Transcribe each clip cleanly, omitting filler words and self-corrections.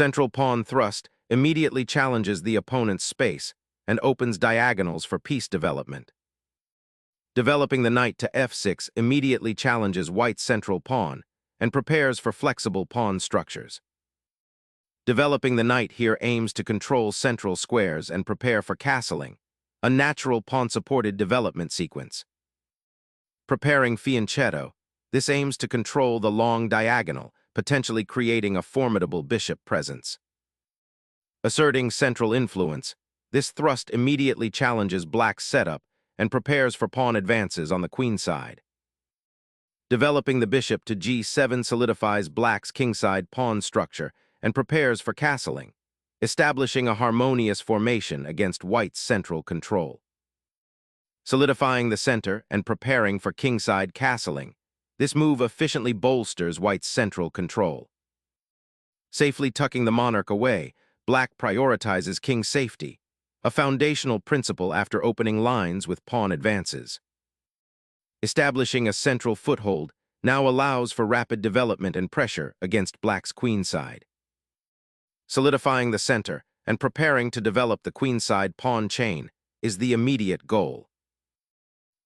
Central pawn thrust immediately challenges the opponent's space and opens diagonals for piece development. Developing the knight to f6 immediately challenges white's central pawn and prepares for flexible pawn structures. Developing the knight here aims to control central squares and prepare for castling, a natural pawn-supported development sequence. Preparing fianchetto, this aims to control the long diagonal, potentially creating a formidable bishop presence. Asserting central influence, this thrust immediately challenges black's setup and prepares for pawn advances on the queen side. Developing the bishop to g7 solidifies black's kingside pawn structure and prepares for castling, establishing a harmonious formation against white's central control. Solidifying the center and preparing for kingside castling, this move efficiently bolsters white's central control. Safely tucking the monarch away, black prioritizes king safety, a foundational principle after opening lines with pawn advances. Establishing a central foothold now allows for rapid development and pressure against black's queenside. Solidifying the center and preparing to develop the queenside pawn chain is the immediate goal.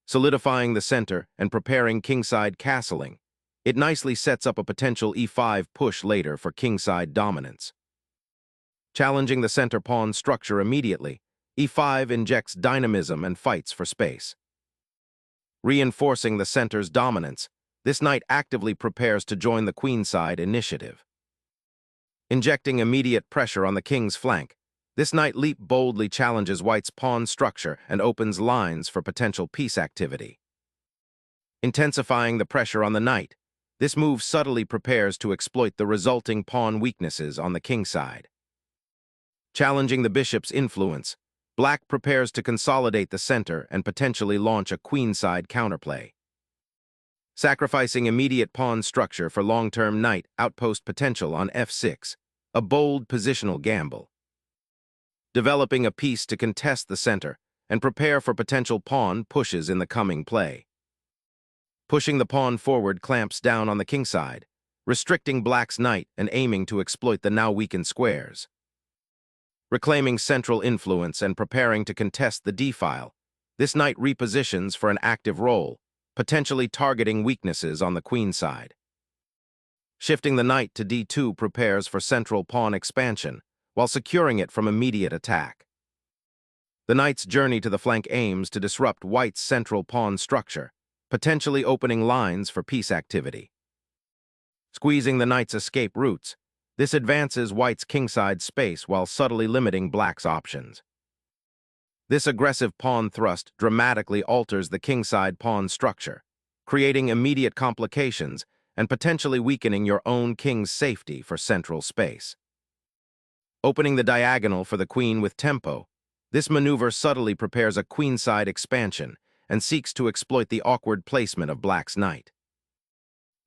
Solidifying the center and preparing kingside castling, it nicely sets up a potential e5 push later for kingside dominance. Challenging the center pawn structure immediately, e5 injects dynamism and fights for space. Reinforcing the center's dominance, this knight actively prepares to join the queenside initiative. Injecting immediate pressure on the king's flank, this knight leap boldly challenges white's pawn structure and opens lines for potential piece activity. Intensifying the pressure on the knight, this move subtly prepares to exploit the resulting pawn weaknesses on the king side. Challenging the bishop's influence, black prepares to consolidate the center and potentially launch a queenside counterplay. Sacrificing immediate pawn structure for long-term knight outpost potential on f6, a bold positional gamble. Developing a piece to contest the center and prepare for potential pawn pushes in the coming play. Pushing the pawn forward clamps down on the king side, restricting black's knight and aiming to exploit the now weakened squares. Reclaiming central influence and preparing to contest the d-file, this knight repositions for an active role, potentially targeting weaknesses on the queen side. Shifting the knight to d2 prepares for central pawn expansion, while securing it from immediate attack. The knight's journey to the flank aims to disrupt white's central pawn structure, potentially opening lines for piece activity. Squeezing the knight's escape routes, this advances white's kingside space while subtly limiting black's options. This aggressive pawn thrust dramatically alters the kingside pawn structure, creating immediate complications and potentially weakening your own king's safety for central space. Opening the diagonal for the queen with tempo, this maneuver subtly prepares a queenside expansion and seeks to exploit the awkward placement of black's knight.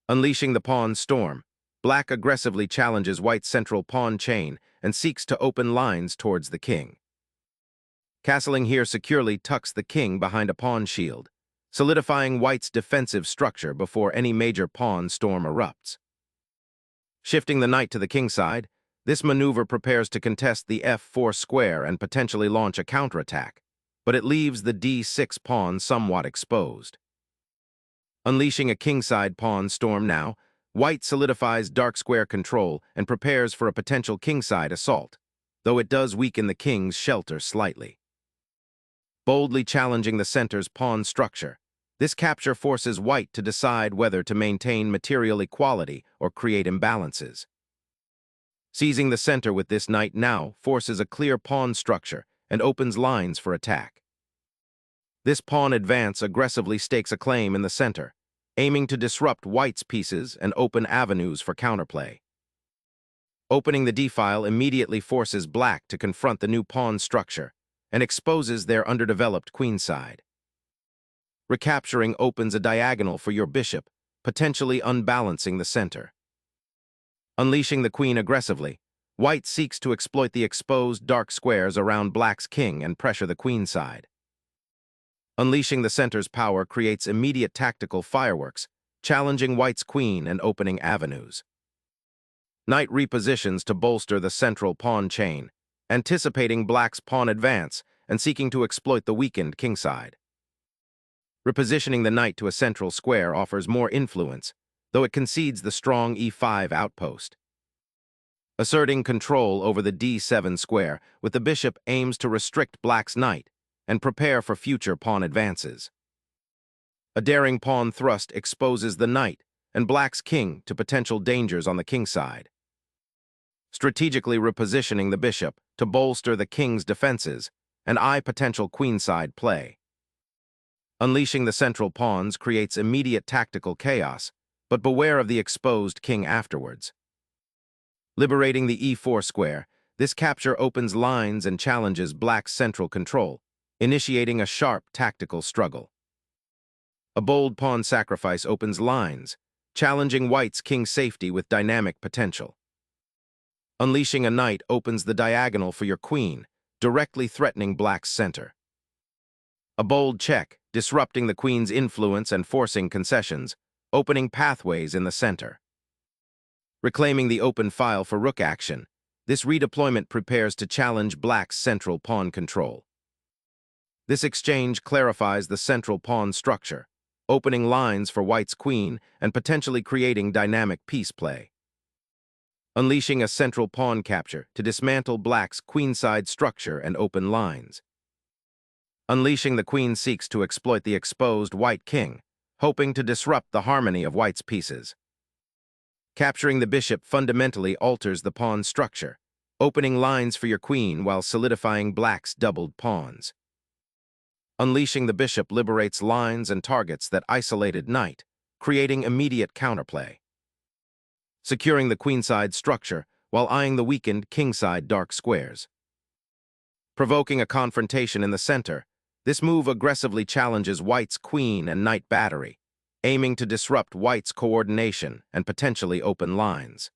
Unleashing the pawn storm, black aggressively challenges white's central pawn chain and seeks to open lines towards the king. Castling here securely tucks the king behind a pawn shield, solidifying white's defensive structure before any major pawn storm erupts. Shifting the knight to the king side, this maneuver prepares to contest the f4 square and potentially launch a counterattack, but it leaves the d6 pawn somewhat exposed. Unleashing a kingside pawn storm now, white solidifies dark square control and prepares for a potential kingside assault, though it does weaken the king's shelter slightly. Boldly challenging the center's pawn structure, this capture forces white to decide whether to maintain material equality or create imbalances. Seizing the center with this knight now forces a clear pawn structure and opens lines for attack. This pawn advance aggressively stakes a claim in the center, aiming to disrupt white's pieces and open avenues for counterplay. Opening the d-file immediately forces black to confront the new pawn structure and exposes their underdeveloped queenside. Recapturing opens a diagonal for your bishop, potentially unbalancing the center. Unleashing the queen aggressively, white seeks to exploit the exposed dark squares around black's king and pressure the queenside. Unleashing the center's power creates immediate tactical fireworks, challenging white's queen and opening avenues. Knight repositions to bolster the central pawn chain, anticipating black's pawn advance and seeking to exploit the weakened kingside. Repositioning the knight to a central square offers more influence, though it concedes the strong e5 outpost. Asserting control over the d7 square with the bishop aims to restrict black's knight and prepare for future pawn advances. A daring pawn thrust exposes the knight and black's king to potential dangers on the kingside. Strategically repositioning the bishop to bolster the king's defenses and eye potential queenside play. Unleashing the central pawns creates immediate tactical chaos, but beware of the exposed king afterwards. Liberating the e4 square, this capture opens lines and challenges black's central control, initiating a sharp tactical struggle. A bold pawn sacrifice opens lines, challenging white's king's safety with dynamic potential. Unleashing a knight opens the diagonal for your queen, directly threatening black's center. A bold check, disrupting the queen's influence and forcing concessions, opening pathways in the center. Reclaiming the open file for rook action, this redeployment prepares to challenge black's central pawn control. This exchange clarifies the central pawn structure, opening lines for white's queen and potentially creating dynamic piece play. Unleashing a central pawn capture to dismantle black's queenside structure and open lines. Unleashing the queen seeks to exploit the exposed white king, hoping to disrupt the harmony of white's pieces. Capturing the bishop fundamentally alters the pawn structure, opening lines for your queen while solidifying black's doubled pawns. Unleashing the bishop liberates lines and targets that isolated knight, creating immediate counterplay. Securing the queenside structure while eyeing the weakened kingside dark squares. Provoking a confrontation in the center, this move aggressively challenges white's queen and knight battery, aiming to disrupt white's coordination and potentially open lines.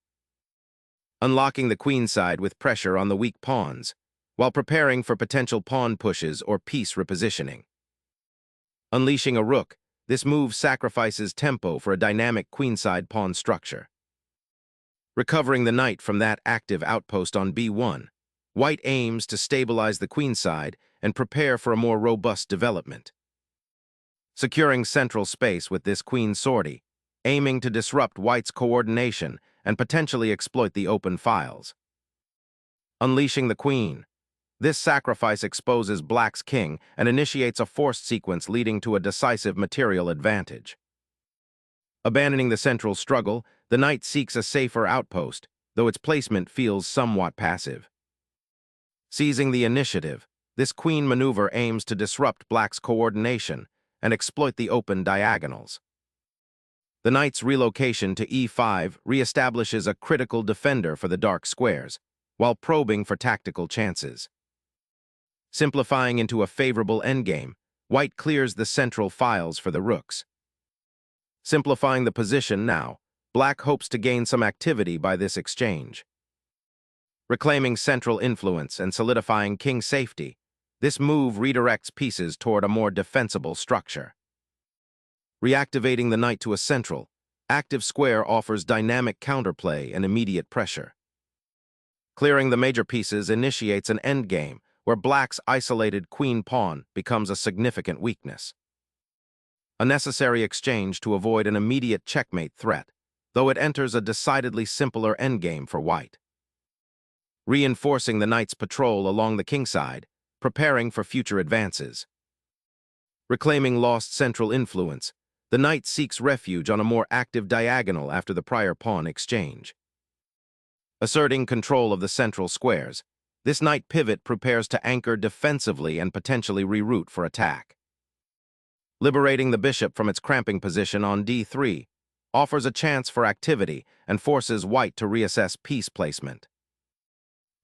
Unlocking the queenside with pressure on the weak pawns, while preparing for potential pawn pushes or piece repositioning. Unleashing a rook, this move sacrifices tempo for a dynamic queenside pawn structure. Recovering the knight from that active outpost on b1, white aims to stabilize the queenside and prepare for a more robust development. Securing central space with this queen sortie, aiming to disrupt white's coordination and potentially exploit the open files. Unleashing the queen. This sacrifice exposes black's king and initiates a forced sequence leading to a decisive material advantage. Abandoning the central struggle, the knight seeks a safer outpost, though its placement feels somewhat passive. Seizing the initiative, this queen maneuver aims to disrupt black's coordination and exploit the open diagonals. The knight's relocation to e5 reestablishes a critical defender for the dark squares, while probing for tactical chances. Simplifying into a favorable endgame, white clears the central files for the rooks. Simplifying the position now, black hopes to gain some activity by this exchange. Reclaiming central influence and solidifying king safety, this move redirects pieces toward a more defensible structure. Reactivating the knight to a central, active square offers dynamic counterplay and immediate pressure. Clearing the major pieces initiates an endgame where black's isolated queen pawn becomes a significant weakness. A necessary exchange to avoid an immediate checkmate threat, though it enters a decidedly simpler endgame for white. Reinforcing the knight's patrol along the kingside, preparing for future advances. Reclaiming lost central influence, the knight seeks refuge on a more active diagonal after the prior pawn exchange. Asserting control of the central squares, this knight pivot prepares to anchor defensively and potentially reroute for attack. Liberating the bishop from its cramping position on d3 offers a chance for activity and forces white to reassess piece placement.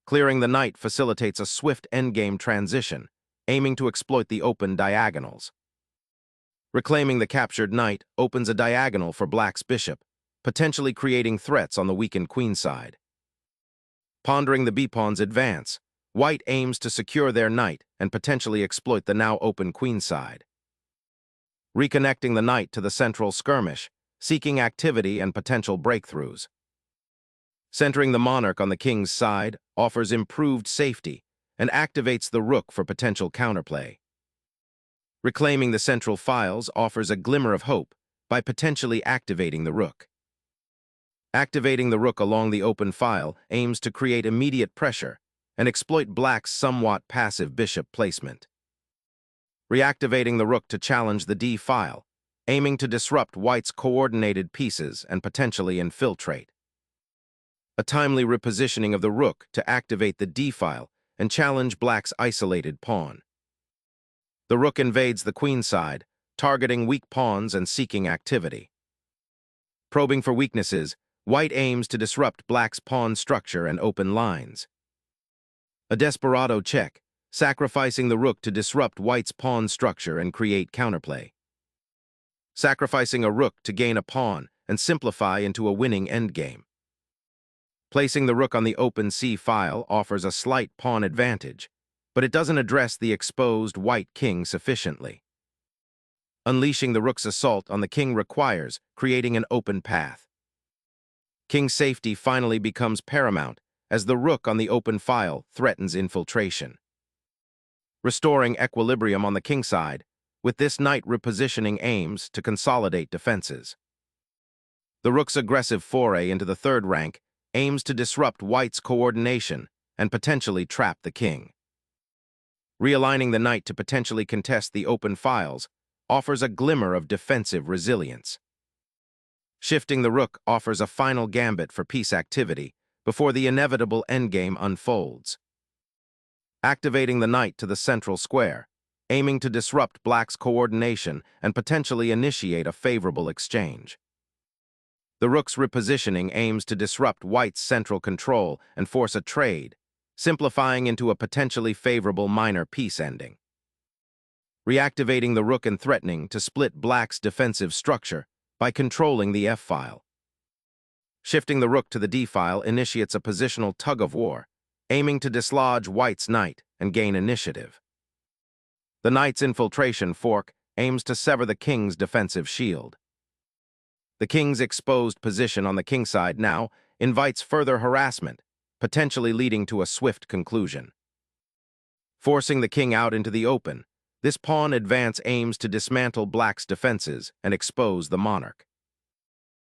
Clearing the knight facilitates a swift endgame transition, aiming to exploit the open diagonals. Reclaiming the captured knight opens a diagonal for black's bishop, potentially creating threats on the weakened queenside. Pondering the b-pawn's advance, white aims to secure their knight and potentially exploit the now open queenside. Reconnecting the knight to the central skirmish, seeking activity and potential breakthroughs. Centering the monarch on the king's side offers improved safety and activates the rook for potential counterplay. Reclaiming the central files offers a glimmer of hope by potentially activating the rook. Activating the rook along the open file aims to create immediate pressure and exploit black's somewhat passive bishop placement. Reactivating the rook to challenge the d file, aiming to disrupt white's coordinated pieces and potentially infiltrate. A timely repositioning of the rook to activate the d file and challenge black's isolated pawn. The rook invades the queen side, targeting weak pawns and seeking activity. Probing for weaknesses, white aims to disrupt black's pawn structure and open lines. A desperado check, sacrificing the rook to disrupt white's pawn structure and create counterplay. Sacrificing a rook to gain a pawn and simplify into a winning endgame. Placing the rook on the open c file offers a slight pawn advantage, but it doesn't address the exposed white king sufficiently. Unleashing the rook's assault on the king requires creating an open path. King safety finally becomes paramount as the rook on the open file threatens infiltration. Restoring equilibrium on the king side, with this knight repositioning aims to consolidate defenses. The rook's aggressive foray into the third rank aims to disrupt white's coordination and potentially trap the king. Realigning the knight to potentially contest the open files offers a glimmer of defensive resilience. Shifting the rook offers a final gambit for piece activity before the inevitable endgame unfolds. Activating the knight to the central square, aiming to disrupt black's coordination and potentially initiate a favorable exchange. The rook's repositioning aims to disrupt white's central control and force a trade, simplifying into a potentially favorable minor piece ending. Reactivating the rook and threatening to split black's defensive structure by controlling the f file. Shifting the rook to the d file initiates a positional tug-of-war, aiming to dislodge white's knight and gain initiative. The knight's infiltration fork aims to sever the king's defensive shield. The king's exposed position on the king side now invites further harassment, potentially leading to a swift conclusion. Forcing the king out into the open, this pawn advance aims to dismantle black's defenses and expose the monarch.